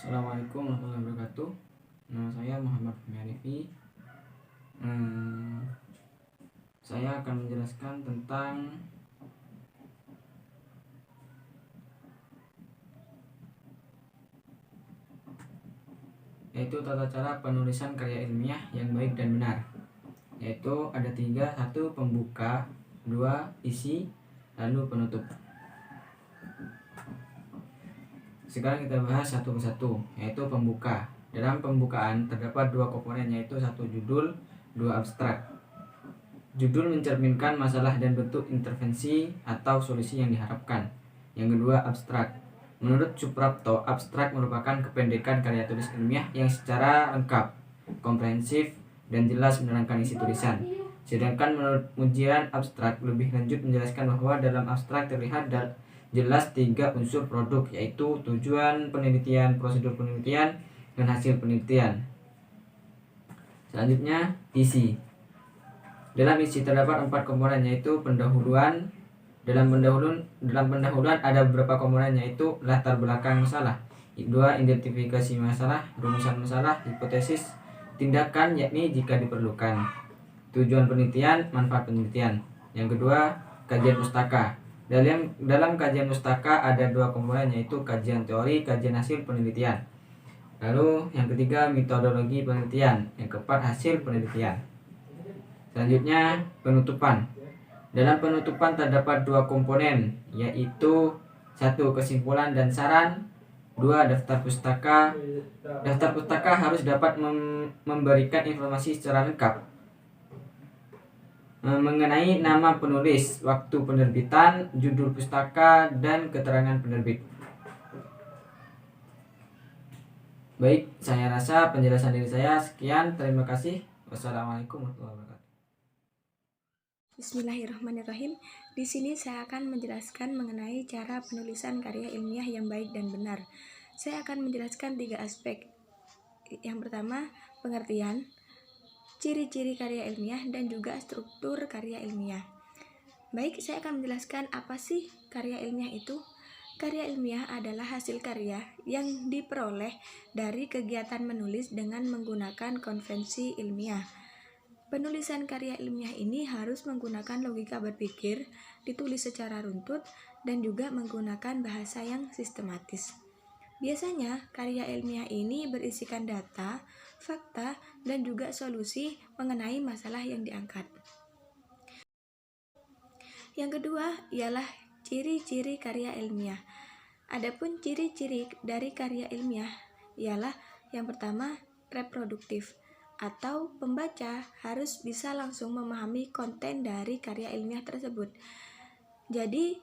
Assalamualaikum warahmatullahi wabarakatuh. Nama saya Muhammad Fahmi. Saya akan menjelaskan tentang yaitu tata cara penulisan karya ilmiah yang baik dan benar. Yaitu ada 3, 1 pembuka, 2 isi, lalu penutup. Sekarang kita bahas satu persatu, yaitu pembuka. Dalam pembukaan terdapat 2 komponen, yaitu 1 judul, 2 abstrak. Judul mencerminkan masalah dan bentuk intervensi atau solusi yang diharapkan. Yang kedua, abstrak. Menurut Suprapto, abstrak merupakan kependekan karya tulis ilmiah yang secara lengkap, komprehensif, dan jelas menerangkan isi tulisan. Sedangkan menurut ujian abstrak lebih lanjut menjelaskan bahwa dalam abstrak terlihat jelas 3 unsur produk, yaitu tujuan penelitian, prosedur penelitian, dan hasil penelitian. Selanjutnya, isi. Dalam isi terdapat 4 komponen, yaitu pendahuluan. Dalam pendahuluan ada beberapa komponen, yaitu latar belakang masalah, 2 identifikasi masalah, rumusan masalah, hipotesis, tindakan yakni jika diperlukan, tujuan penelitian, manfaat penelitian. Yang kedua, kajian pustaka. Dalam kajian pustaka ada 2 komponen, yaitu kajian teori, kajian hasil penelitian. Lalu yang ketiga, metodologi penelitian. Yang keempat, hasil penelitian. Selanjutnya, penutupan. Dalam penutupan terdapat 2 komponen, yaitu 1 kesimpulan dan saran, 2 daftar pustaka. Daftar pustaka harus dapat memberikan informasi secara lengkap mengenai nama penulis, waktu penerbitan, judul pustaka, dan keterangan penerbit. Baik, saya rasa penjelasan dari saya sekian. Terima kasih. Wassalamualaikum warahmatullahi wabarakatuh. Bismillahirrahmanirrahim. Di sini saya akan menjelaskan mengenai cara penulisan karya ilmiah yang baik dan benar. Saya akan menjelaskan 3 aspek. Yang pertama, pengertian, ciri-ciri karya ilmiah, dan juga struktur karya ilmiah. Baik, saya akan menjelaskan apa sih karya ilmiah itu. Karya ilmiah adalah hasil karya yang diperoleh dari kegiatan menulis dengan menggunakan konvensi ilmiah. Penulisan karya ilmiah ini harus menggunakan logika berpikir, ditulis secara runtut, dan juga menggunakan bahasa yang sistematis. Biasanya, karya ilmiah ini berisikan data, fakta, dan juga solusi mengenai masalah yang diangkat. Yang kedua ialah ciri-ciri karya ilmiah. Adapun ciri-ciri dari karya ilmiah ialah yang pertama, reproduktif, atau pembaca harus bisa langsung memahami konten dari karya ilmiah tersebut. Jadi,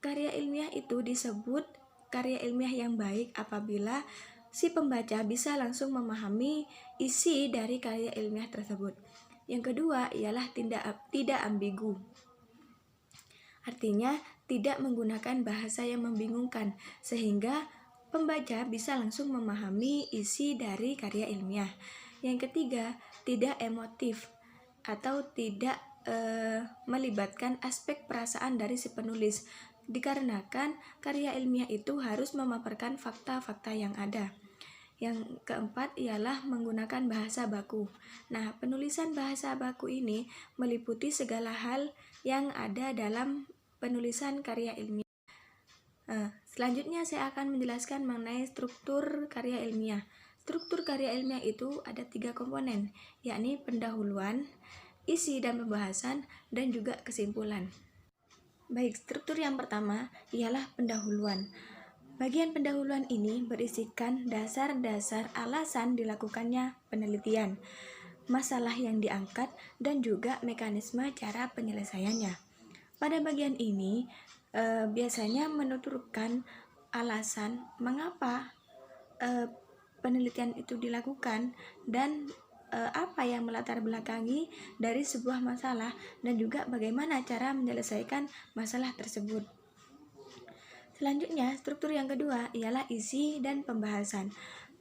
karya ilmiah itu disebut karya ilmiah yang baik apabila si pembaca bisa langsung memahami isi dari karya ilmiah tersebut. Yang kedua ialah tidak ambigu. Artinya, tidak menggunakan bahasa yang membingungkan, sehingga pembaca bisa langsung memahami isi dari karya ilmiah. Yang ketiga, tidak emotif atau tidak melibatkan aspek perasaan dari si penulis, dikarenakan karya ilmiah itu harus memaparkan fakta-fakta yang ada. Yang keempat ialah menggunakan bahasa baku. Nah, penulisan bahasa baku ini meliputi segala hal yang ada dalam penulisan karya ilmiah. Selanjutnya saya akan menjelaskan mengenai struktur karya ilmiah. Struktur karya ilmiah itu ada 3 komponen, yakni pendahuluan, isi dan pembahasan, dan juga kesimpulan. Baik, struktur yang pertama ialah pendahuluan. Bagian pendahuluan ini berisikan dasar-dasar alasan dilakukannya penelitian, masalah yang diangkat, dan juga mekanisme cara penyelesaiannya. Pada bagian ini biasanya menuturkan alasan mengapa penelitian itu dilakukan dan apa yang melatar belakangi dari sebuah masalah dan juga bagaimana cara menyelesaikan masalah tersebut. Selanjutnya, struktur yang kedua ialah isi dan pembahasan.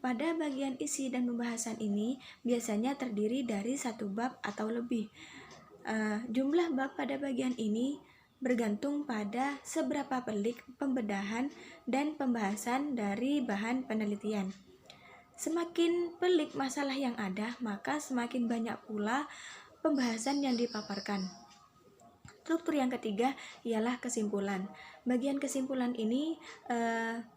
Pada bagian isi dan pembahasan ini biasanya terdiri dari 1 bab atau lebih. Jumlah bab pada bagian ini bergantung pada seberapa pelik pembedahan dan pembahasan dari bahan penelitian. Semakin pelik masalah yang ada, maka semakin banyak pula pembahasan yang dipaparkan. Struktur yang ketiga ialah kesimpulan. Bagian kesimpulan ini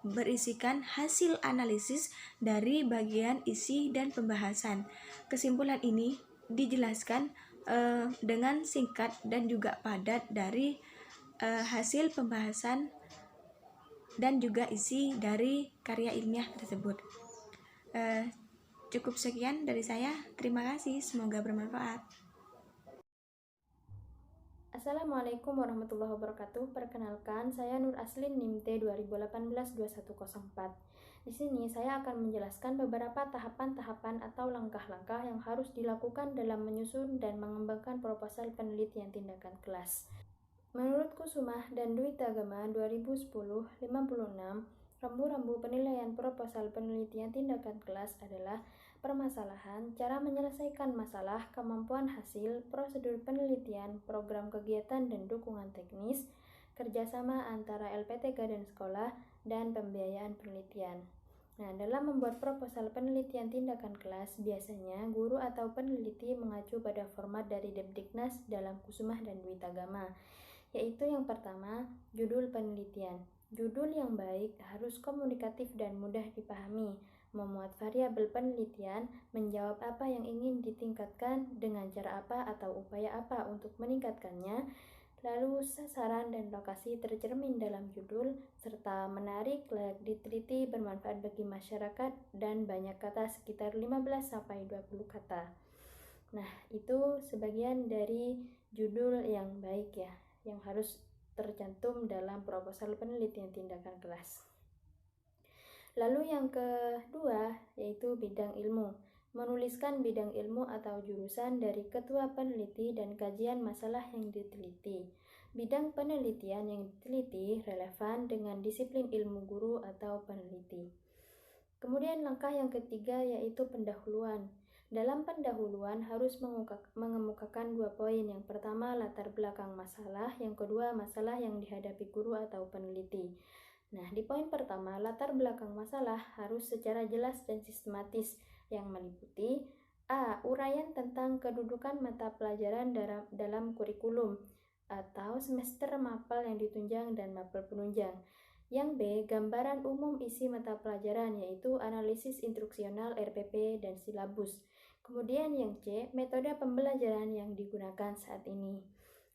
berisikan hasil analisis dari bagian isi dan pembahasan. Kesimpulan ini dijelaskan dengan singkat dan juga padat dari hasil pembahasan dan juga isi dari karya ilmiah tersebut. Cukup sekian dari saya. Terima kasih, semoga bermanfaat. Assalamualaikum warahmatullahi wabarakatuh. Perkenalkan, saya Nur Aslin NIM T 2018-2104. Di sini saya akan menjelaskan beberapa tahapan-tahapan atau langkah-langkah yang harus dilakukan dalam menyusun dan mengembangkan proposal penelitian tindakan kelas. Menurut Kusumah dan Dwi Tagama 2010-56, rambu-rambu penilaian proposal penelitian tindakan kelas adalah permasalahan, cara menyelesaikan masalah, kemampuan hasil, prosedur penelitian, program kegiatan dan dukungan teknis, kerjasama antara LPTK dan sekolah, dan pembiayaan penelitian. Nah, dalam membuat proposal penelitian tindakan kelas, biasanya guru atau peneliti mengacu pada format dari Depdiknas dalam Kusumah dan Dwi Tagama, yaitu yang pertama, judul penelitian. Judul yang baik harus komunikatif dan mudah dipahami, memuat variabel penelitian, menjawab apa yang ingin ditingkatkan, dengan cara apa atau upaya apa untuk meningkatkannya, lalu sasaran dan lokasi tercermin dalam judul, serta menarik, layak diteliti, bermanfaat bagi masyarakat, dan banyak kata sekitar 15-20 kata. Nah, itu sebagian dari judul yang baik ya, yang harus tercantum dalam proposal penelitian tindakan kelas. Lalu yang kedua yaitu bidang ilmu. Menuliskan bidang ilmu atau jurusan dari ketua peneliti dan kajian masalah yang diteliti. Bidang penelitian yang diteliti relevan dengan disiplin ilmu guru atau peneliti. Kemudian langkah yang ketiga yaitu pendahuluan. Dalam pendahuluan harus mengemukakan 2 poin. Yang pertama, latar belakang masalah. Yang kedua, masalah yang dihadapi guru atau peneliti. Nah, di poin pertama, latar belakang masalah harus secara jelas dan sistematis, yang meliputi A. Uraian tentang kedudukan mata pelajaran dalam kurikulum atau semester mapel yang ditunjang dan mapel penunjang. Yang B. Gambaran umum isi mata pelajaran, yaitu analisis instruksional, RPP, dan silabus. Kemudian yang C, metode pembelajaran yang digunakan saat ini.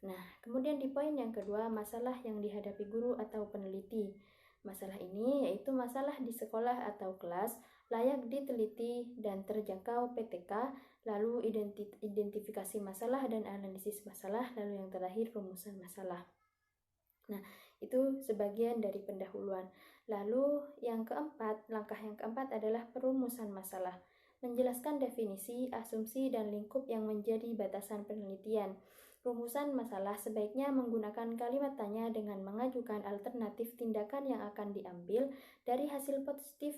Nah, kemudian di poin yang kedua, masalah yang dihadapi guru atau peneliti. Masalah ini yaitu masalah di sekolah atau kelas, layak diteliti dan terjangkau PTK, lalu identifikasi masalah dan analisis masalah, lalu yang terakhir rumusan masalah. Nah, itu sebagian dari pendahuluan. Lalu yang keempat, langkah yang keempat adalah perumusan masalah. Menjelaskan definisi, asumsi, dan lingkup yang menjadi batasan penelitian. Rumusan masalah sebaiknya menggunakan kalimat tanya dengan mengajukan alternatif tindakan yang akan diambil dari hasil positif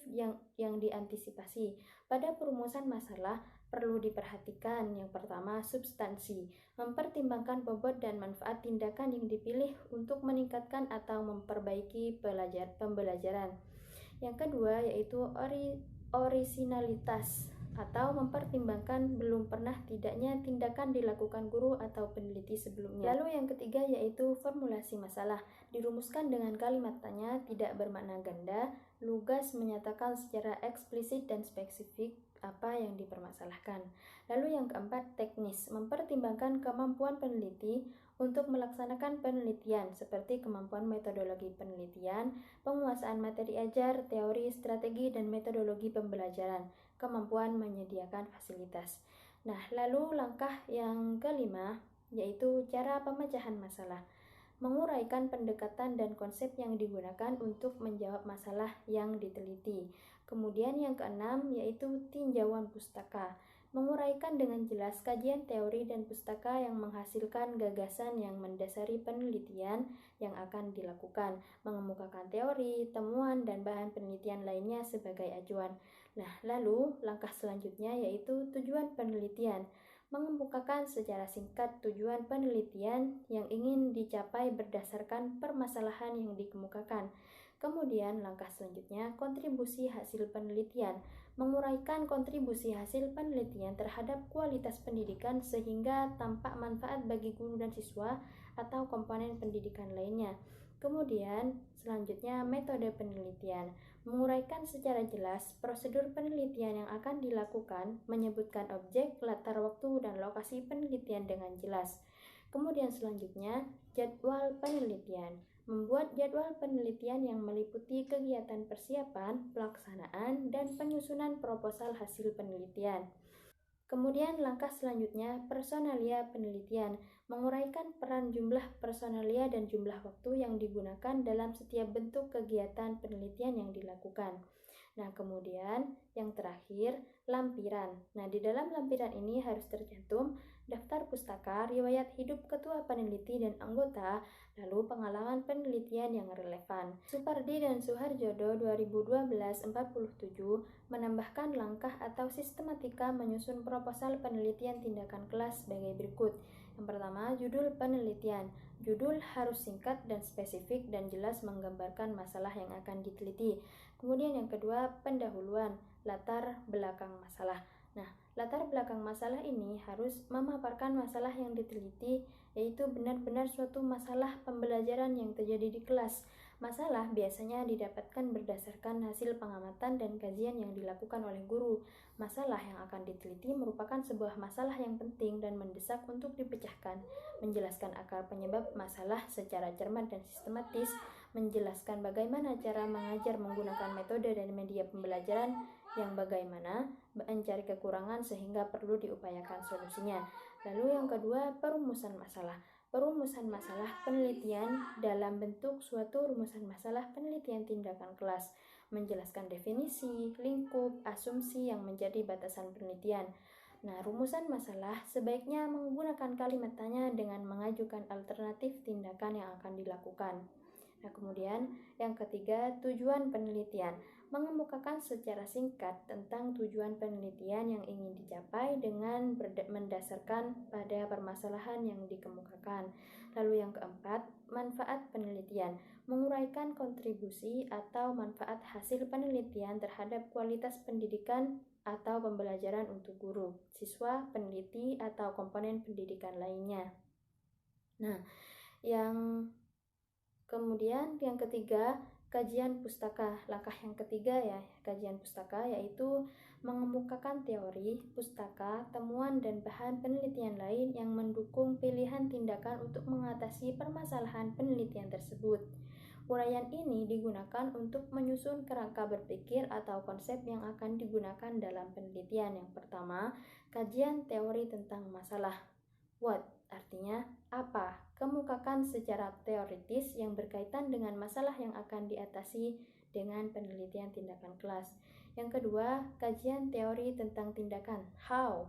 yang diantisipasi. Pada perumusan masalah perlu diperhatikan yang pertama, substansi. Mempertimbangkan bobot dan manfaat tindakan yang dipilih untuk meningkatkan atau memperbaiki pembelajaran. Yang kedua yaitu orisinalitas, atau mempertimbangkan belum pernah tidaknya tindakan dilakukan guru atau peneliti sebelumnya. Lalu yang ketiga yaitu formulasi masalah. Dirumuskan dengan kalimat tanya, tidak bermakna ganda, lugas, menyatakan secara eksplisit dan spesifik apa yang dipermasalahkan. Lalu yang keempat, teknis. Mempertimbangkan kemampuan peneliti untuk melaksanakan penelitian, seperti kemampuan metodologi penelitian, penguasaan materi ajar, teori, strategi, dan metodologi pembelajaran, kemampuan menyediakan fasilitas. Nah, lalu langkah yang kelima yaitu cara pemecahan masalah. Menguraikan pendekatan dan konsep yang digunakan untuk menjawab masalah yang diteliti. Kemudian yang keenam yaitu tinjauan pustaka. Menguraikan dengan jelas kajian teori dan pustaka yang menghasilkan gagasan yang mendasari penelitian yang akan dilakukan, mengemukakan teori, temuan, dan bahan penelitian lainnya sebagai acuan. Nah, lalu langkah selanjutnya yaitu tujuan penelitian. Mengemukakan secara singkat tujuan penelitian yang ingin dicapai berdasarkan permasalahan yang dikemukakan. Kemudian langkah selanjutnya, kontribusi hasil penelitian. menguraikan kontribusi hasil penelitian terhadap kualitas pendidikan sehingga tampak manfaat bagi guru dan siswa atau komponen pendidikan lainnya. Kemudian, selanjutnya metode penelitian. Menguraikan secara jelas prosedur penelitian yang akan dilakukan, menyebutkan objek, latar waktu, dan lokasi penelitian dengan jelas. Kemudian selanjutnya, jadwal penelitian. Membuat jadwal penelitian yang meliputi kegiatan persiapan, pelaksanaan, dan penyusunan proposal hasil penelitian. Kemudian langkah selanjutnya, personalia penelitian. Menguraikan peran jumlah personalia dan jumlah waktu yang digunakan dalam setiap bentuk kegiatan penelitian yang dilakukan. Nah, kemudian yang terakhir, lampiran. Nah, di dalam lampiran ini harus tercantum daftar pustaka, riwayat hidup ketua peneliti dan anggota, lalu pengalaman penelitian yang relevan. Supardi dan Suharjodo 2012-47 menambahkan langkah atau sistematika menyusun proposal penelitian tindakan kelas sebagai berikut. Yang pertama, judul penelitian. Judul harus singkat dan spesifik dan jelas menggambarkan masalah yang akan diteliti. Kemudian yang kedua, pendahuluan, latar belakang masalah. Nah, latar belakang masalah ini harus memaparkan masalah yang diteliti, yaitu benar-benar suatu masalah pembelajaran yang terjadi di kelas. Masalah biasanya didapatkan berdasarkan hasil pengamatan dan kajian yang dilakukan oleh guru. Masalah yang akan diteliti merupakan sebuah masalah yang penting dan mendesak untuk dipecahkan, menjelaskan akar penyebab masalah secara cermat dan sistematis, menjelaskan bagaimana cara mengajar menggunakan metode dan media pembelajaran yang bagaimana, mencari kekurangan sehingga perlu diupayakan solusinya. Lalu yang kedua, perumusan masalah. Perumusan masalah penelitian dalam bentuk suatu rumusan masalah penelitian tindakan kelas, menjelaskan definisi, lingkup, asumsi yang menjadi batasan penelitian. Nah, rumusan masalah sebaiknya menggunakan kalimat tanya dengan mengajukan alternatif tindakan yang akan dilakukan. Nah, kemudian yang ketiga, tujuan penelitian. Mengemukakan secara singkat tentang tujuan penelitian yang ingin dicapai dengan mendasarkan pada permasalahan yang dikemukakan. Lalu yang keempat, manfaat penelitian. Menguraikan kontribusi atau manfaat hasil penelitian terhadap kualitas pendidikan atau pembelajaran untuk guru, siswa, peneliti, atau komponen pendidikan lainnya. Nah, kemudian yang ketiga, kajian pustaka. Langkah yang ketiga ya, kajian pustaka, yaitu mengemukakan teori, pustaka, temuan dan bahan penelitian lain yang mendukung pilihan tindakan untuk mengatasi permasalahan penelitian tersebut. Uraian ini digunakan untuk menyusun kerangka berpikir atau konsep yang akan digunakan dalam penelitian. Yang pertama, kajian teori tentang masalah. What artinya apa? Kemukakan secara teoritis yang berkaitan dengan masalah yang akan diatasi dengan penelitian tindakan kelas. Yang kedua, kajian teori tentang tindakan. How?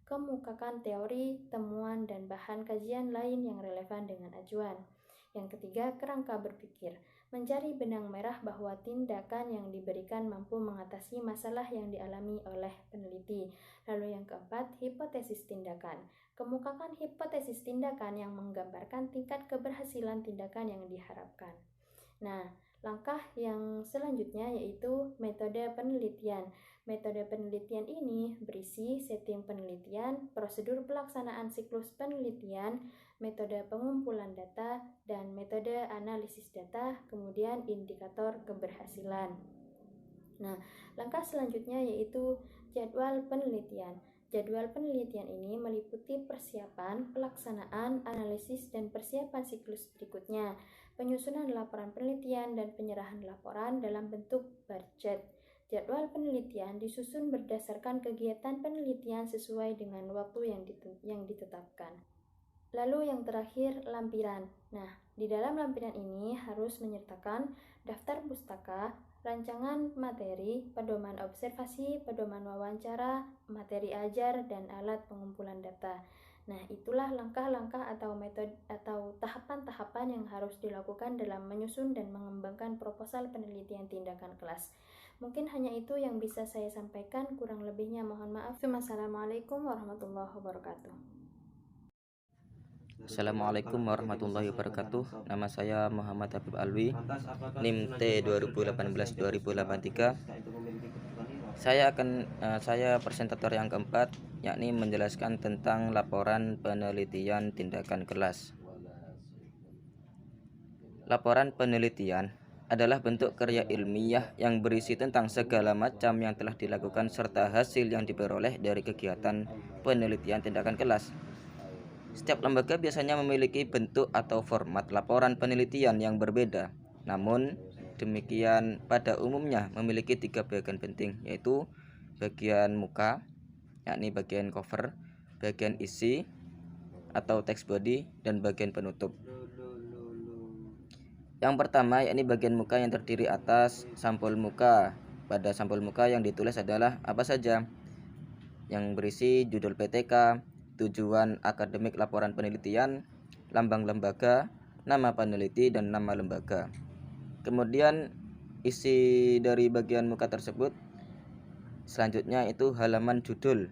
Kemukakan teori, temuan, dan bahan kajian lain yang relevan dengan ajuan. Yang ketiga, kerangka berpikir. Mencari benang merah bahwa tindakan yang diberikan mampu mengatasi masalah yang dialami oleh peneliti. Lalu yang keempat, hipotesis tindakan. Kemukakan hipotesis tindakan yang menggambarkan tingkat keberhasilan tindakan yang diharapkan. Nah, langkah yang selanjutnya yaitu metode penelitian. Metode penelitian ini berisi setting penelitian, prosedur pelaksanaan siklus penelitian, metode pengumpulan data, dan metode analisis data, kemudian indikator keberhasilan. Nah, langkah selanjutnya yaitu jadwal penelitian. Jadwal penelitian ini meliputi persiapan, pelaksanaan, analisis, dan persiapan siklus berikutnya, penyusunan laporan penelitian, dan penyerahan laporan dalam bentuk bar chart. Jadwal penelitian disusun berdasarkan kegiatan penelitian sesuai dengan waktu yang ditetapkan. Lalu yang terakhir, lampiran. Nah, di dalam lampiran ini harus menyertakan daftar pustaka, rancangan materi, pedoman observasi, pedoman wawancara, materi ajar, dan alat pengumpulan data. Nah, itulah langkah-langkah atau metode atau tahapan-tahapan yang harus dilakukan dalam menyusun dan mengembangkan proposal penelitian tindakan kelas. Mungkin hanya itu yang bisa saya sampaikan, kurang lebihnya mohon maaf. Wassalamualaikum warahmatullahi wabarakatuh. Assalamualaikum warahmatullahi wabarakatuh. Nama saya Muhammad Habib Alwi, NIM T 2018-2083. Saya presentator yang keempat, yakni menjelaskan tentang laporan penelitian tindakan kelas. Laporan penelitian adalah bentuk karya ilmiah yang berisi tentang segala macam yang telah dilakukan serta hasil yang diperoleh dari kegiatan penelitian tindakan kelas. Setiap lembaga biasanya memiliki bentuk atau format laporan penelitian yang berbeda. Namun, demikian pada umumnya memiliki 3 bagian penting, yaitu bagian muka, yakni bagian cover, bagian isi atau text body, dan bagian penutup. Yang pertama yakni bagian muka yang terdiri atas sampul muka. Pada sampul muka yang ditulis adalah apa saja? Yang berisi judul PTK, tujuan akademik laporan penelitian, lambang lembaga, nama peneliti, dan nama lembaga. Kemudian isi dari bagian muka tersebut selanjutnya itu halaman judul.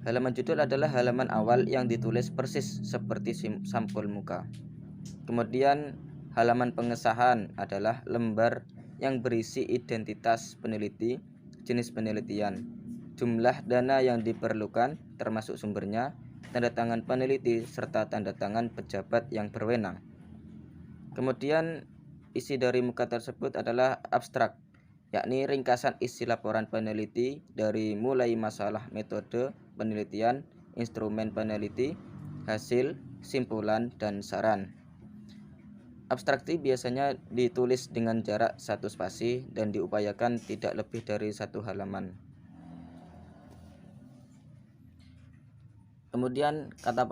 Halaman judul adalah halaman awal yang ditulis persis seperti sampul muka. Kemudian halaman pengesahan adalah lembar yang berisi identitas peneliti, jenis penelitian, jumlah dana yang diperlukan termasuk sumbernya, tanda tangan peneliti, serta tanda tangan pejabat yang berwenang. Kemudian isi dari muka tersebut adalah abstrak, yakni ringkasan isi laporan peneliti dari mulai masalah metode penelitian, instrumen peneliti, hasil, simpulan, dan saran. Abstraksi biasanya ditulis dengan jarak 1 spasi dan diupayakan tidak lebih dari 1 halaman. Kemudian kata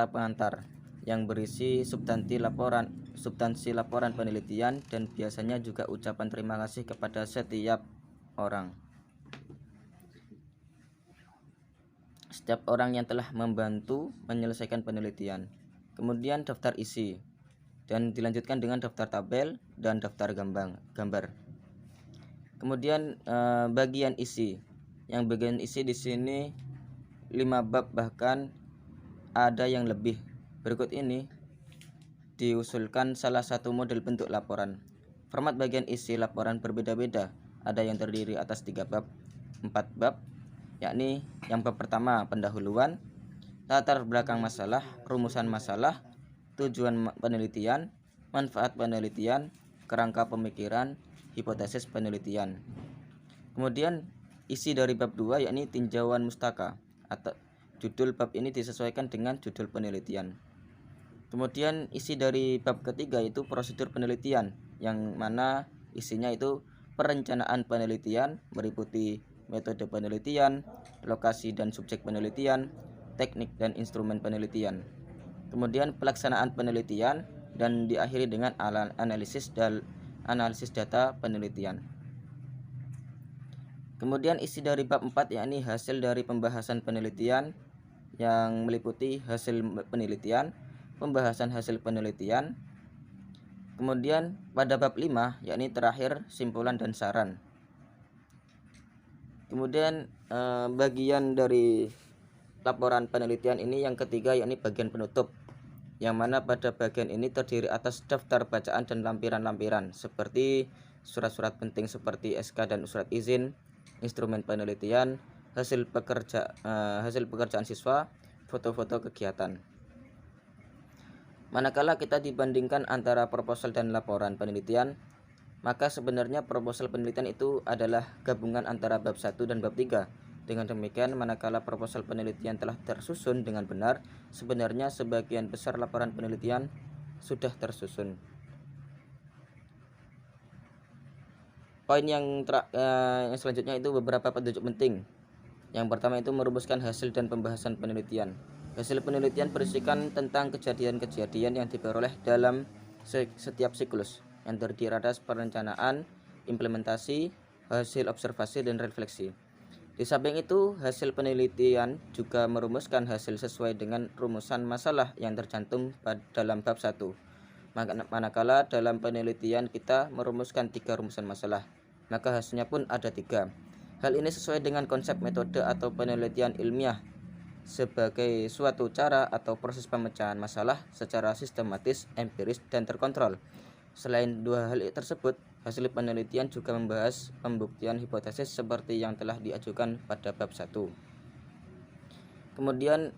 pengantar yang berisi substansi laporan penelitian dan biasanya juga ucapan terima kasih kepada setiap orang. Setiap orang yang telah membantu menyelesaikan penelitian. Kemudian daftar isi dan dilanjutkan dengan daftar tabel dan daftar gambar. Kemudian bagian isi. Yang bagian isi di sini 5 bab, bahkan ada yang lebih. Berikut ini diusulkan salah satu model bentuk laporan. Format bagian isi laporan berbeda-beda. Ada yang terdiri atas 3 bab, 4 bab, yakni yang bab pertama pendahuluan, latar belakang masalah, rumusan masalah, tujuan penelitian, manfaat penelitian, kerangka pemikiran, hipotesis penelitian. Kemudian isi dari bab 2 yakni tinjauan mustaka, atau judul bab ini disesuaikan dengan judul penelitian. Kemudian isi dari bab ketiga itu prosedur penelitian, yang mana isinya itu perencanaan penelitian meliputi metode penelitian, lokasi dan subjek penelitian, teknik dan instrumen penelitian. Kemudian pelaksanaan penelitian dan diakhiri dengan analisis data penelitian. Kemudian isi dari bab 4 yakni hasil dari pembahasan penelitian, yang meliputi hasil penelitian, pembahasan hasil penelitian. Kemudian pada bab 5 yakni terakhir simpulan dan saran. Kemudian bagian dari laporan penelitian ini yang ketiga yakni bagian penutup, yang mana pada bagian ini terdiri atas daftar bacaan dan lampiran-lampiran seperti surat-surat penting seperti SK dan surat izin, instrumen penelitian, hasil pekerjaan siswa, foto-foto kegiatan. Manakala kita dibandingkan antara proposal dan laporan penelitian, maka sebenarnya proposal penelitian itu adalah gabungan antara bab 1 dan bab 3. Dengan demikian, manakala proposal penelitian telah tersusun dengan benar, sebenarnya sebagian besar laporan penelitian sudah tersusun. Poin yang selanjutnya itu beberapa petunjuk penting. Yang pertama itu merumuskan hasil dan pembahasan penelitian. Hasil penelitian berisikan tentang kejadian-kejadian yang diperoleh dalam setiap siklus, yang terdiri atas perencanaan, implementasi, hasil observasi, dan refleksi. Di samping itu, hasil penelitian juga merumuskan hasil sesuai dengan rumusan masalah yang tercantum dalam bab 1. Manakala dalam penelitian kita merumuskan 3 rumusan masalah, maka hasilnya pun ada 3. Hal ini sesuai dengan konsep metode atau penelitian ilmiah sebagai suatu cara atau proses pemecahan masalah secara sistematis, empiris, dan terkontrol. Selain dua hal tersebut, hasil penelitian juga membahas pembuktian hipotesis seperti yang telah diajukan pada bab 1. Kemudian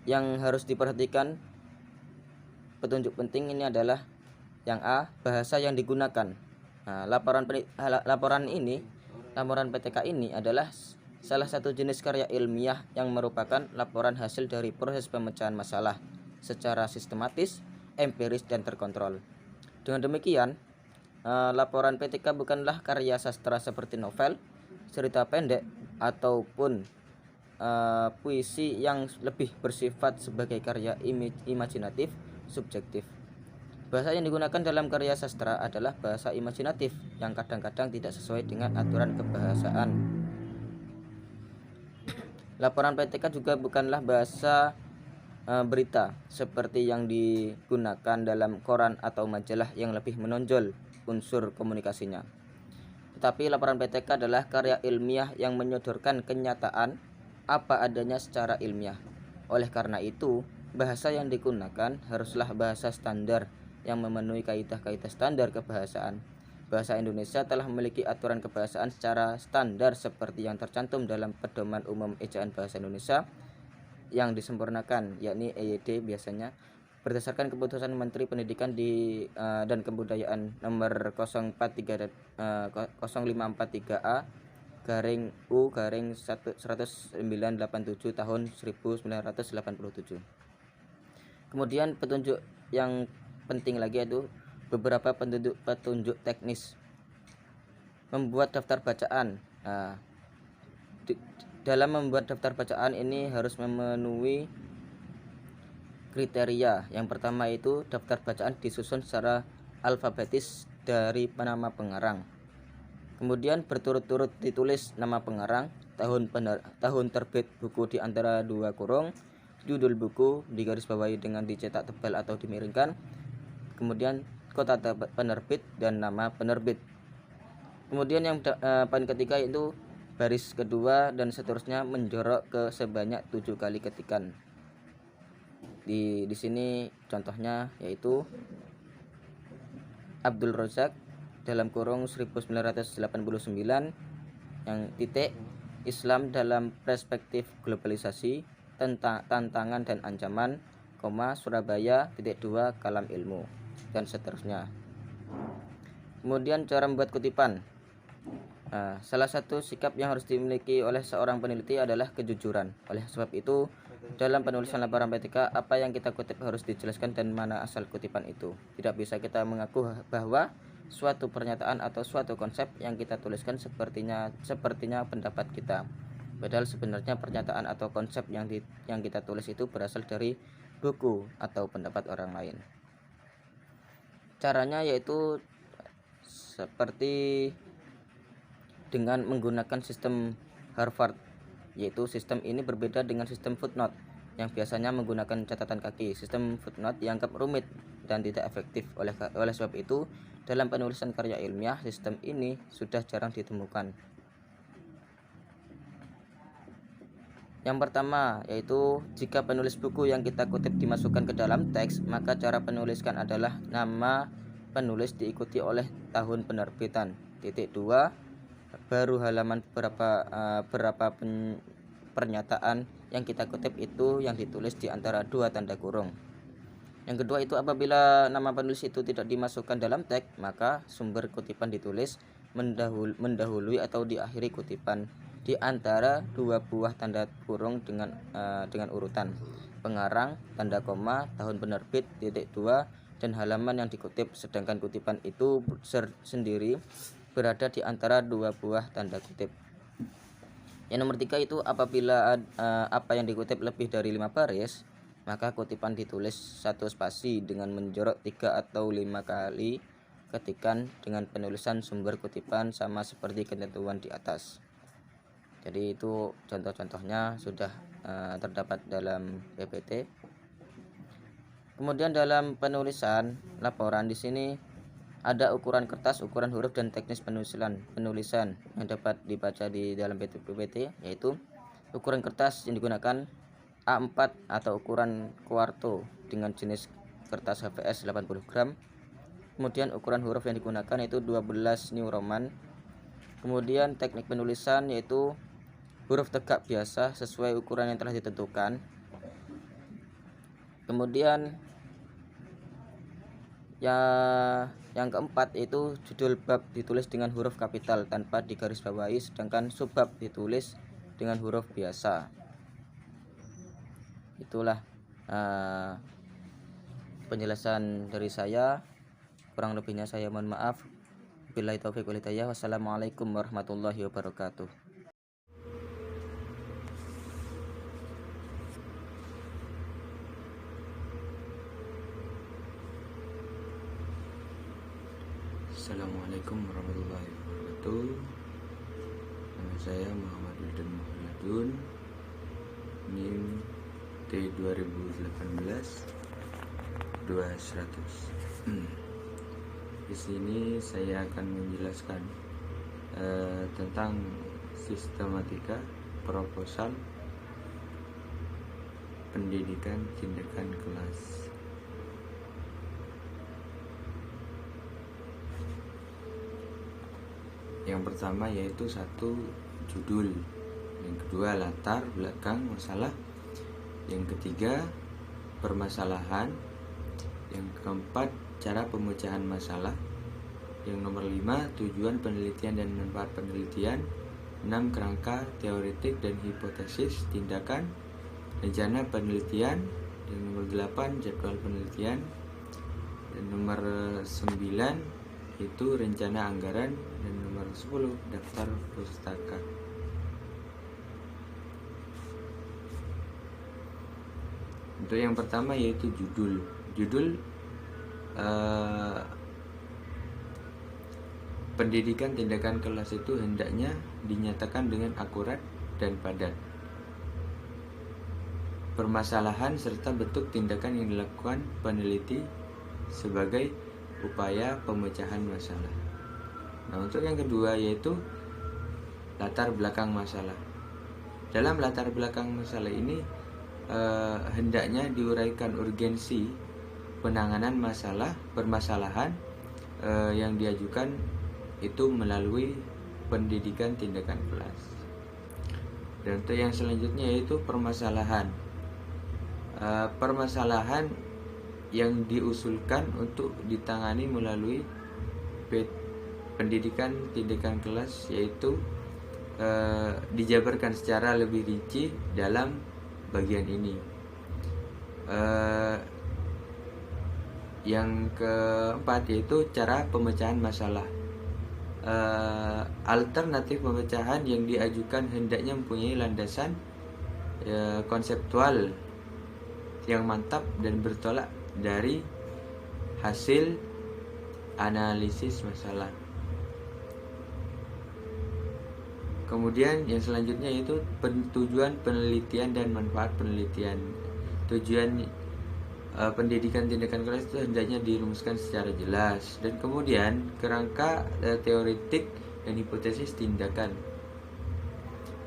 yang harus diperhatikan petunjuk penting ini adalah yang A, bahasa yang digunakan. Nah, laporan PTK ini adalah salah satu jenis karya ilmiah yang merupakan laporan hasil dari proses pemecahan masalah secara sistematis, empiris, dan terkontrol. Dengan demikian, laporan PTK bukanlah karya sastra seperti novel, cerita pendek, ataupun puisi yang lebih bersifat sebagai karya imajinatif, subjektif. Bahasa yang digunakan dalam karya sastra adalah bahasa imajinatif yang kadang-kadang tidak sesuai dengan aturan kebahasaan. Laporan PTK juga bukanlah bahasa berita seperti yang digunakan dalam koran atau majalah yang lebih menonjol unsur komunikasinya. Tetapi laporan PTK adalah karya ilmiah yang menyodorkan kenyataan apa adanya secara ilmiah. Oleh karena itu, bahasa yang digunakan haruslah bahasa standar yang memenuhi kaidah-kaidah standar kebahasaan. Bahasa Indonesia telah memiliki aturan kebahasaan secara standar seperti yang tercantum dalam Pedoman Umum Ejaan Bahasa Indonesia yang disempurnakan, yakni EYD biasanya, berdasarkan keputusan Menteri Pendidikan dan Kebudayaan nomor 0543A garing U garing 1987 tahun 1987. Kemudian petunjuk yang penting lagi yaitu beberapa petunjuk teknis. Membuat daftar bacaan. Dalam membuat daftar bacaan ini harus memenuhi kriteria. Yang pertama itu daftar bacaan disusun secara alfabetis dari nama pengarang. Kemudian berturut-turut ditulis nama pengarang, tahun terbit buku di antara dua kurung, judul buku digarisbawahi dengan dicetak tebal atau dimiringkan, kemudian kota penerbit dan nama penerbit. Kemudian yang poin ketiga itu baris kedua dan seterusnya menjorok ke sebanyak 7 kali ketikan. Di sini contohnya yaitu Abdul Razak dalam kurung 1989 yang titik Islam dalam perspektif globalisasi, tantangan dan ancaman, Surabaya titik 2 kalam ilmu, dan seterusnya. Kemudian cara membuat kutipan. Salah satu sikap yang harus dimiliki oleh seorang peneliti adalah kejujuran. Oleh sebab itu, dalam penulisan laporan PTK, apa yang kita kutip harus dijelaskan dan mana asal kutipan itu. Tidak bisa kita mengaku bahwa suatu pernyataan atau suatu konsep yang kita tuliskan sepertinya pendapat kita. Padahal sebenarnya pernyataan atau konsep yang kita tulis itu berasal dari buku atau pendapat orang lain. Caranya yaitu seperti dengan menggunakan sistem Harvard, yaitu sistem ini berbeda dengan sistem footnote yang biasanya menggunakan catatan kaki. Sistem footnote dianggap rumit dan tidak efektif. Oleh sebab itu, dalam penulisan karya ilmiah, sistem ini sudah jarang ditemukan. Yang pertama yaitu jika penulis buku yang kita kutip dimasukkan ke dalam teks, maka cara penuliskan adalah nama penulis diikuti oleh tahun penerbitan. Titik 2 baru halaman berapa pernyataan yang kita kutip itu yang ditulis di antara 2 tanda kurung. Yang kedua itu apabila nama penulis itu tidak dimasukkan dalam teks, maka sumber kutipan ditulis mendahului atau diakhiri kutipan di antara 2 buah tanda kurung dengan urutan pengarang, tanda koma, tahun penerbit, titik 2, dan halaman yang dikutip, sedangkan kutipan itu sendiri berada di antara 2 buah tanda kutip. Yang nomor 3 itu apabila apa yang dikutip lebih dari 5 baris, maka kutipan ditulis 1 spasi dengan menjorok 3 atau 5 kali ketikan dengan penulisan sumber kutipan sama seperti ketentuan di atas. Jadi itu contoh-contohnya sudah terdapat dalam PPT. Kemudian dalam penulisan laporan di sini ada ukuran kertas, ukuran huruf, dan teknis penulisan yang dapat dibaca di dalam PPT, yaitu ukuran kertas yang digunakan A4 atau ukuran kuarto dengan jenis kertas HVS 80 gram. Kemudian ukuran huruf yang digunakan yaitu 12 New Roman. Kemudian teknik penulisan yaitu huruf tegak biasa sesuai ukuran yang telah ditentukan. Kemudian yang keempat yaitu judul bab ditulis dengan huruf kapital tanpa digarisbawahi, sedangkan subbab ditulis dengan huruf biasa. Itulah penjelasan dari saya. Kurang lebihnya saya mohon maaf. Billahi taufiq wal hidayah. Wassalamualaikum warahmatullahi wabarakatuh. Assalamualaikum warahmatullahi wabarakatuh. Nama saya Muhammad Wildan Muhammadun, NIM T2018-200. Di sini saya akan menjelaskan tentang sistematika proposal pendidikan tindakan kelas. Yang pertama yaitu satu, judul. Yang kedua, latar belakang masalah. Yang ketiga, permasalahan. Yang keempat, cara pemecahan masalah. Yang nomor 5, tujuan penelitian dan manfaat penelitian. 6, kerangka, teoretik dan hipotesis tindakan, rencana penelitian. Yang nomor 8, jadwal penelitian. Dan nomor 9 itu rencana anggaran. Dan nomor 10, daftar pustaka. Untuk yang pertama yaitu judul. Judul pendidikan tindakan kelas itu hendaknya dinyatakan dengan akurat dan padat. Permasalahan serta bentuk tindakan yang dilakukan peneliti sebagai upaya pemecahan masalah. Nah, untuk yang kedua yaitu latar belakang masalah. Dalam latar belakang masalah ini hendaknya diuraikan urgensi penanganan permasalahan yang diajukan itu melalui pendidikan tindakan kelas. Dan untuk yang selanjutnya yaitu permasalahan. Permasalahan yang diusulkan untuk ditangani melalui pendidikan tindakan kelas yaitu dijabarkan secara lebih rinci dalam bagian ini. Yang keempat yaitu cara pemecahan masalah. Alternatif pemecahan yang diajukan hendaknya mempunyai landasan konseptual yang mantap dan bertolak dari hasil analisis masalah. Kemudian yang selanjutnya yaitu tujuan penelitian dan manfaat penelitian. Tujuan pendidikan tindakan kelas itu hendaknya dirumuskan secara jelas. Dan kemudian kerangka teoretik dan hipotesis tindakan.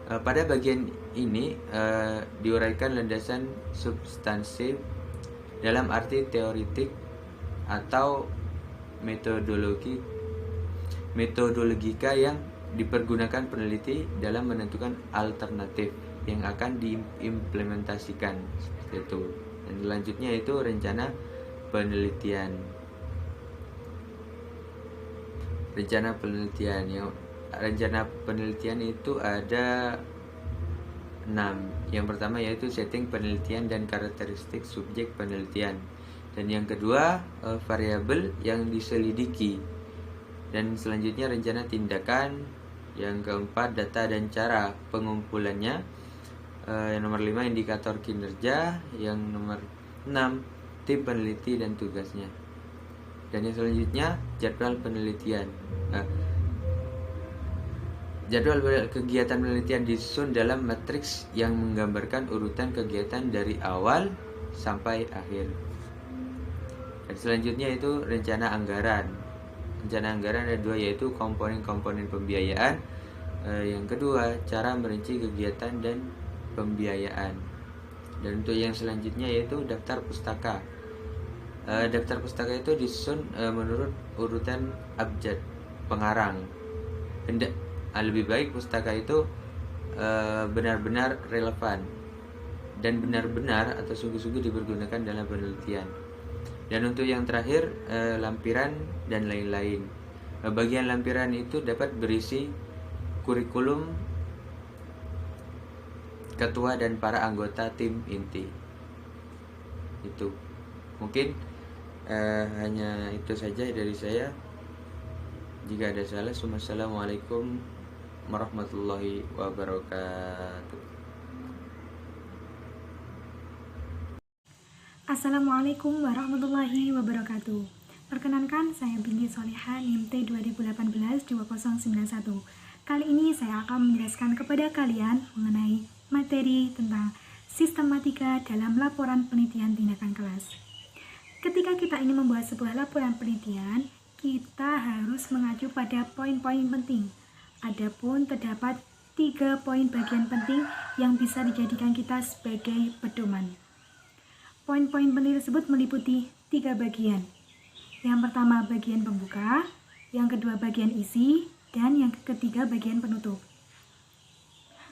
Pada bagian ini diuraikan landasan substansif dalam arti teoretik atau metodologika yang dipergunakan peneliti dalam menentukan alternatif yang akan diimplementasikan seperti itu. Dan selanjutnya itu rencana penelitian. Rencana penelitian itu ada 6. Yang pertama yaitu setting penelitian dan karakteristik subjek penelitian. Dan yang kedua variabel yang diselidiki. Dan selanjutnya rencana tindakan. Yang keempat data dan cara pengumpulannya. Yang nomor 5 indikator kinerja. Yang nomor 6 tim peneliti dan tugasnya. Dan yang selanjutnya jadwal penelitian. Jadwal kegiatan penelitian disusun dalam matriks yang menggambarkan urutan kegiatan dari awal sampai akhir. Dan selanjutnya itu rencana anggaran. Rencana anggaran ada 2 yaitu komponen-komponen pembiayaan. Yang kedua cara merinci kegiatan dan pembiayaan. Dan untuk yang selanjutnya yaitu daftar pustaka. Daftar pustaka itu disusun menurut urutan abjad pengarang. Lebih baik pustaka itu benar-benar relevan dan benar-benar atau sungguh-sungguh dipergunakan dalam penelitian. Dan untuk yang terakhir, lampiran dan lain-lain. Bagian lampiran itu dapat berisi kurikulum ketua dan para anggota tim inti. Itu mungkin hanya itu saja dari saya. Jika ada salah, wassalamualaikum warahmatullahi wabarakatuh. Assalamualaikum warahmatullahi wabarakatuh. Perkenankan, saya Binti Soleha, NIM T 2018-2091. Kali ini saya akan menjelaskan kepada kalian mengenai materi tentang sistematika dalam laporan penelitian tindakan kelas. Ketika kita ingin membuat sebuah laporan penelitian, kita harus mengacu pada poin-poin penting. Adapun terdapat 3 poin bagian penting yang bisa dijadikan kita sebagai pedoman. Poin-poin penting tersebut meliputi 3 bagian. Yang pertama bagian pembuka, yang kedua bagian isi, dan yang ketiga bagian penutup.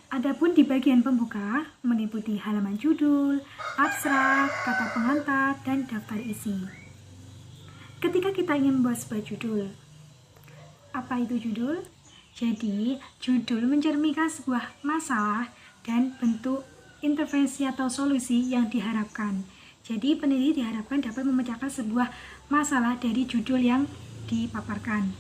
Adapun di bagian pembuka meliputi halaman judul, abstrak, kata pengantar, dan daftar isi. Ketika kita ingin membuat sebuah judul, apa itu judul? Jadi, judul mencerminkan sebuah masalah dan bentuk intervensi atau solusi yang diharapkan. Jadi, peneliti diharapkan dapat memecahkan sebuah masalah dari judul yang dipaparkan.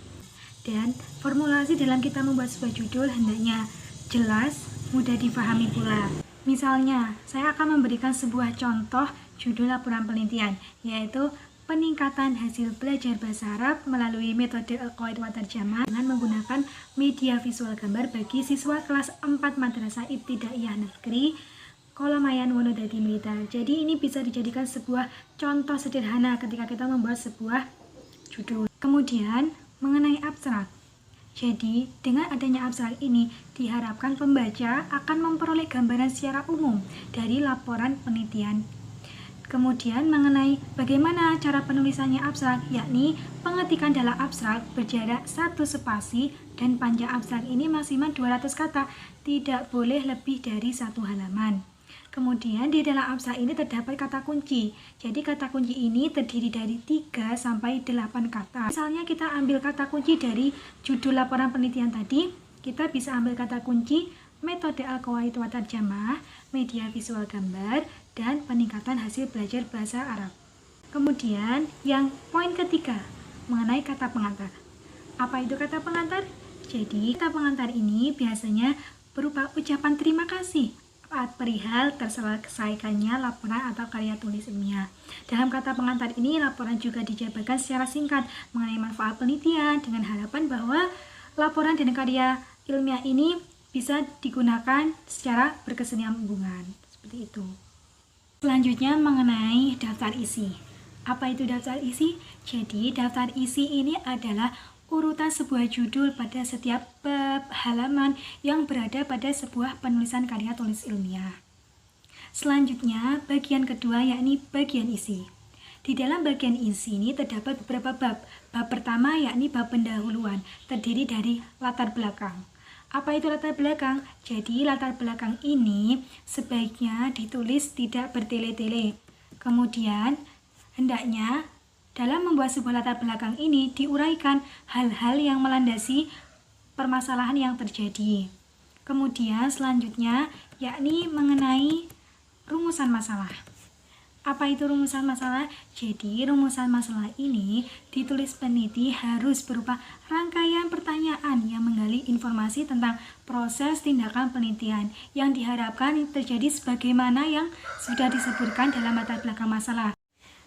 Dan formulasi dalam kita membuat sebuah judul hendaknya jelas, mudah dipahami pula. Misalnya, saya akan memberikan sebuah contoh judul laporan penelitian, yaitu peningkatan hasil belajar bahasa Arab melalui metode Al-Qawaid wa Tarjamah dengan menggunakan media visual gambar bagi siswa kelas 4 Madrasah Ibtidaiyah Negeri Kolamayan Wonodadi Militer. Jadi ini bisa dijadikan sebuah contoh sederhana ketika kita membuat sebuah judul. Kemudian mengenai abstrak. Jadi dengan adanya abstrak ini diharapkan pembaca akan memperoleh gambaran secara umum dari laporan penelitian. Kemudian mengenai bagaimana cara penulisannya abstrak, yakni pengetikan dalam abstrak berjarak 1 spasi dan panjang abstrak ini maksimal 200 kata, tidak boleh lebih dari 1 halaman. Kemudian di dalam abstrak ini terdapat kata kunci. Jadi kata kunci ini terdiri dari 3 sampai 8 kata. Misalnya kita ambil kata kunci dari judul laporan penelitian tadi, kita bisa ambil kata kunci metode Al-Qawaid wa Tarjamah, media visual gambar, dan peningkatan hasil belajar bahasa Arab. Kemudian yang poin ketiga mengenai kata pengantar. Apa itu kata pengantar? Jadi kata pengantar ini biasanya berupa ucapan terima kasih perihal terselesaikannya laporan atau karya tulis ilmiah. Dalam kata pengantar ini laporan juga dijabarkan secara singkat mengenai manfaat penelitian dengan harapan bahwa laporan dan karya ilmiah ini bisa digunakan secara berkesinambungan. Seperti itu. Selanjutnya mengenai daftar isi. Apa itu daftar isi? Jadi daftar isi ini adalah urutan sebuah judul pada setiap bab halaman yang berada pada sebuah penulisan karya tulis ilmiah. Selanjutnya bagian kedua yakni bagian isi. Di dalam bagian isi ini terdapat beberapa bab. Bab pertama yakni bab pendahuluan, terdiri dari latar belakang. Apa itu latar belakang? Jadi latar belakang ini sebaiknya ditulis tidak bertele-tele. Kemudian hendaknya dalam membuat sebuah latar belakang ini diuraikan hal-hal yang melandasi permasalahan yang terjadi. Kemudian selanjutnya yakni mengenai rumusan masalah. Apa itu rumusan masalah? Jadi rumusan masalah ini ditulis peneliti harus berupa rangkaian pertanyaan yang menggali informasi tentang proses tindakan penelitian yang diharapkan terjadi sebagaimana yang sudah disebutkan dalam latar belakang masalah.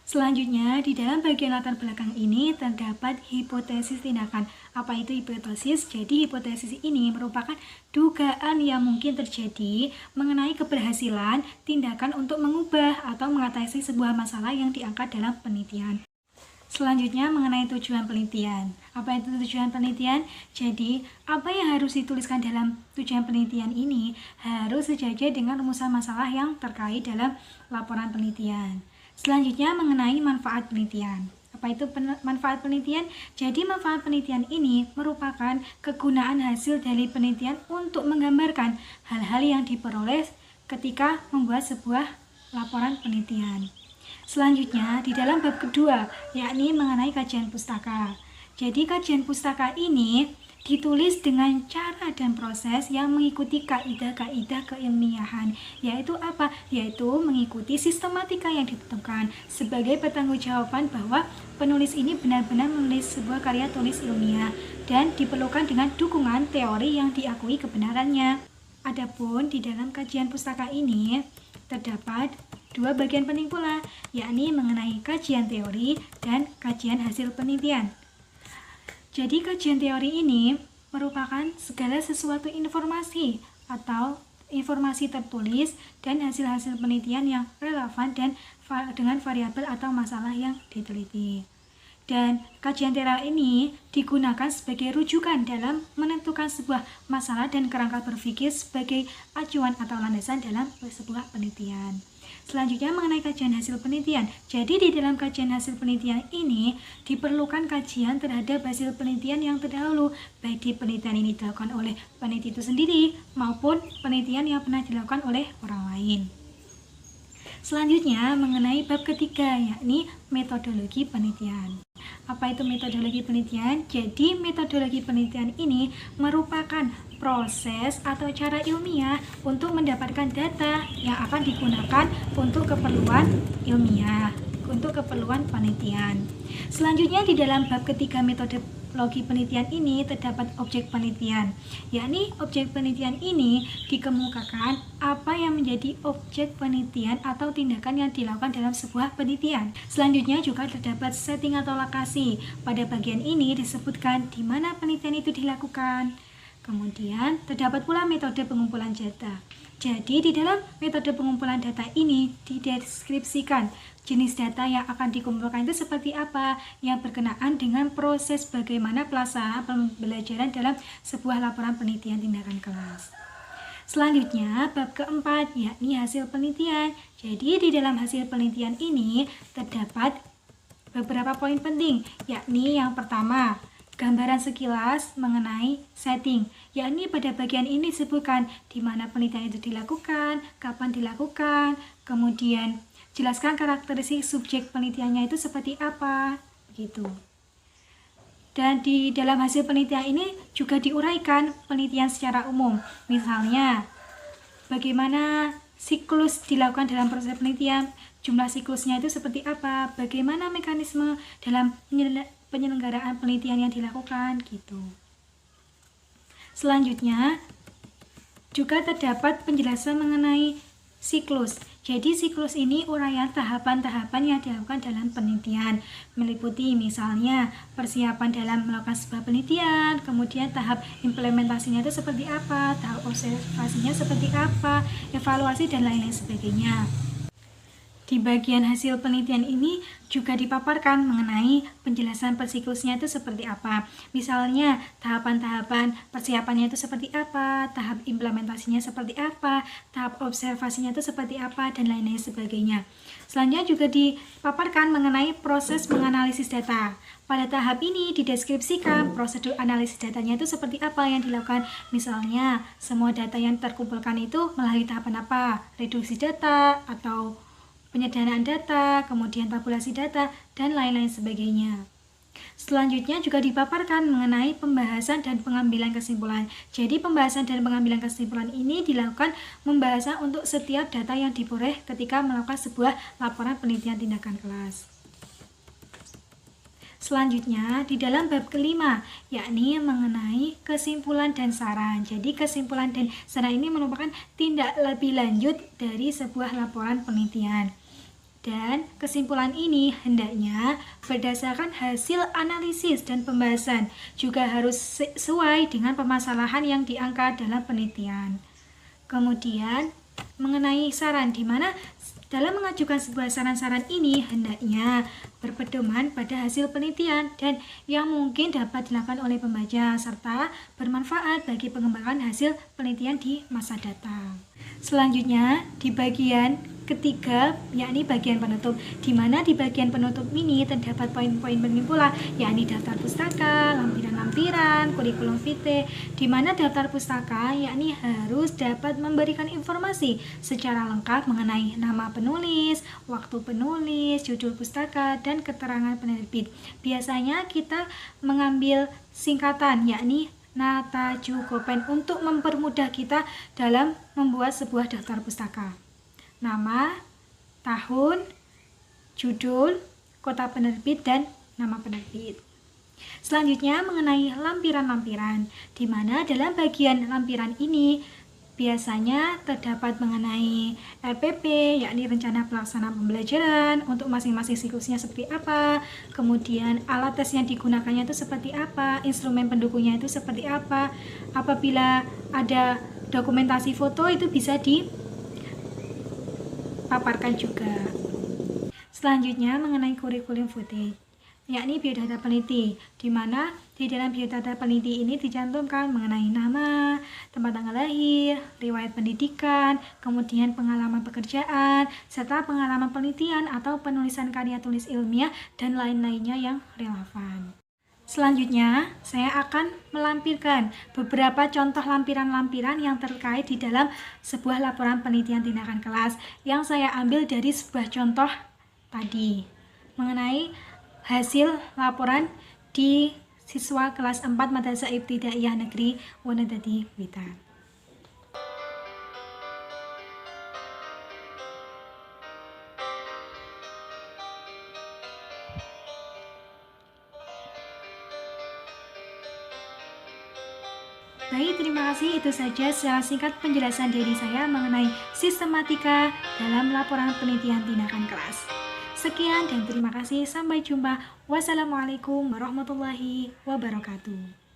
Selanjutnya, di dalam bagian latar belakang ini terdapat hipotesis tindakan. Apa itu hipotesis? Jadi hipotesis ini merupakan dugaan yang mungkin terjadi mengenai keberhasilan tindakan untuk mengubah atau mengatasi sebuah masalah yang diangkat dalam penelitian. Selanjutnya mengenai tujuan penelitian. Apa itu tujuan penelitian? Jadi, apa yang harus dituliskan dalam tujuan penelitian ini harus sejajar dengan rumusan masalah yang terkait dalam laporan penelitian. Selanjutnya mengenai manfaat penelitian. Apa itu manfaat penelitian? Jadi manfaat penelitian ini merupakan kegunaan hasil dari penelitian untuk menggambarkan hal-hal yang diperoleh ketika membuat sebuah laporan penelitian. Selanjutnya di dalam bab kedua, yakni mengenai kajian pustaka. Jadi kajian pustaka ini ditulis dengan cara dan proses yang mengikuti kaidah-kaidah keilmiahan, yaitu apa? Yaitu mengikuti sistematika yang ditentukan sebagai pertanggungjawaban bahwa penulis ini benar-benar menulis sebuah karya tulis ilmiah dan diperlukan dengan dukungan teori yang diakui kebenarannya. Adapun di dalam kajian pustaka ini terdapat dua bagian penting pula, yakni mengenai kajian teori dan kajian hasil penelitian. Jadi kajian teori ini merupakan segala sesuatu informasi atau informasi tertulis dan hasil-hasil penelitian yang relevan dan dengan variabel atau masalah yang diteliti. Dan kajian teori ini digunakan sebagai rujukan dalam menentukan sebuah masalah dan kerangka berpikir sebagai acuan atau landasan dalam sebuah penelitian. Selanjutnya mengenai kajian hasil penelitian. Jadi di dalam kajian hasil penelitian ini diperlukan kajian terhadap hasil penelitian yang terdahulu, baik di penelitian ini dilakukan oleh peneliti itu sendiri maupun penelitian yang pernah dilakukan oleh orang lain. Selanjutnya mengenai bab ketiga, yakni metodologi penelitian. Apa itu metodologi penelitian? Jadi metodologi penelitian ini merupakan proses atau cara ilmiah untuk mendapatkan data yang akan digunakan untuk keperluan ilmiah, untuk keperluan penelitian. Selanjutnya di dalam bab ketiga metodologi penelitian ini terdapat objek penelitian, yakni objek penelitian ini dikemukakan apa yang menjadi objek penelitian atau tindakan yang dilakukan dalam sebuah penelitian. Selanjutnya juga terdapat setting atau lokasi. Pada bagian ini disebutkan di mana penelitian itu dilakukan. Kemudian terdapat pula metode pengumpulan data. Jadi di dalam metode pengumpulan data ini dideskripsikan jenis data yang akan dikumpulkan itu seperti apa, yang berkenaan dengan proses bagaimana pelaksanaan pembelajaran dalam sebuah laporan penelitian tindakan kelas. Selanjutnya bab keempat, yakni hasil penelitian. Jadi di dalam hasil penelitian ini terdapat beberapa poin penting, yakni yang pertama, gambaran sekilas mengenai setting, yakni pada bagian ini disebutkan di mana penelitian itu dilakukan, kapan dilakukan, kemudian jelaskan karakteristik subjek penelitiannya itu seperti apa, gitu. Dan di dalam hasil penelitian ini juga diuraikan penelitian secara umum, misalnya bagaimana siklus dilakukan dalam proses penelitian, jumlah siklusnya itu seperti apa, bagaimana mekanisme dalam penyelenggaraan penelitian yang dilakukan, gitu. Selanjutnya juga terdapat penjelasan mengenai siklus. Jadi siklus ini uraian tahapan-tahapan yang dilakukan dalam penelitian, meliputi misalnya persiapan dalam melakukan sebuah penelitian, kemudian tahap implementasinya itu seperti apa, tahap observasinya seperti apa, evaluasi dan lain-lain sebagainya. Di bagian hasil penelitian ini juga dipaparkan mengenai penjelasan persiklusnya itu seperti apa. Misalnya tahapan-tahapan persiapannya itu seperti apa, tahap implementasinya seperti apa, tahap observasinya itu seperti apa, dan lain-lain sebagainya. Selanjutnya juga dipaparkan mengenai proses menganalisis data. Pada tahap ini dideskripsikan prosedur analisis datanya itu seperti apa yang dilakukan. Misalnya semua data yang terkumpulkan itu melalui tahapan apa, reduksi data atau penyederhanaan data, kemudian tabulasi data, dan lain-lain sebagainya. Selanjutnya juga dipaparkan mengenai pembahasan dan pengambilan kesimpulan. Jadi pembahasan dan pengambilan kesimpulan ini dilakukan pembahasan untuk setiap data yang diperoleh ketika melakukan sebuah laporan penelitian tindakan kelas. Selanjutnya di dalam bab kelima, yakni mengenai kesimpulan dan saran. Jadi kesimpulan dan saran ini merupakan tindak lebih lanjut dari sebuah laporan penelitian. Dan kesimpulan ini hendaknya berdasarkan hasil analisis dan pembahasan, juga harus sesuai dengan permasalahan yang diangkat dalam penelitian. Kemudian mengenai saran, di mana dalam mengajukan sebuah saran-saran ini hendaknya berpedoman pada hasil penelitian dan yang mungkin dapat dilakukan oleh pembaca serta bermanfaat bagi pengembangan hasil penelitian di masa datang. Selanjutnya di bagian ketiga, yakni bagian penutup, di mana di bagian penutup ini terdapat poin-poin penting pula, yakni daftar pustaka, lampiran-lampiran, kurikulum vitae, di mana daftar pustaka yakni harus dapat memberikan informasi secara lengkap mengenai nama penulis, waktu penulis, judul pustaka, dan keterangan penerbit. Biasanya kita mengambil singkatan, yakni Natajukopen, untuk mempermudah kita dalam membuat sebuah daftar pustaka. Nama, tahun, judul, kota penerbit, dan nama penerbit. Selanjutnya mengenai lampiran-lampiran, di mana dalam bagian lampiran ini biasanya terdapat mengenai RPP, yakni rencana pelaksanaan pembelajaran untuk masing-masing siklusnya seperti apa, kemudian alat tes yang digunakannya itu seperti apa, instrumen pendukungnya itu seperti apa. Apabila ada dokumentasi foto itu bisa dipaparkan juga. Selanjutnya mengenai kurikulum vitae, yakni biodata peneliti, di mana di dalam biodata peneliti ini dicantumkan mengenai nama, tempat tanggal lahir, riwayat pendidikan, kemudian pengalaman pekerjaan, serta pengalaman penelitian atau penulisan karya tulis ilmiah dan lain-lainnya yang relevan. Selanjutnya, saya akan melampirkan beberapa contoh lampiran-lampiran yang terkait di dalam sebuah laporan penelitian tindakan kelas yang saya ambil dari sebuah contoh tadi mengenai hasil laporan di siswa kelas 4 Madrasah Ibtidaiyah Negeri Wonodadi, Blitar. Baik, terima kasih. Itu saja secara singkat penjelasan dari saya mengenai sistematika dalam laporan penelitian tindakan kelas. Sekian dan terima kasih. Sampai jumpa. Wassalamualaikum warahmatullahi wabarakatuh.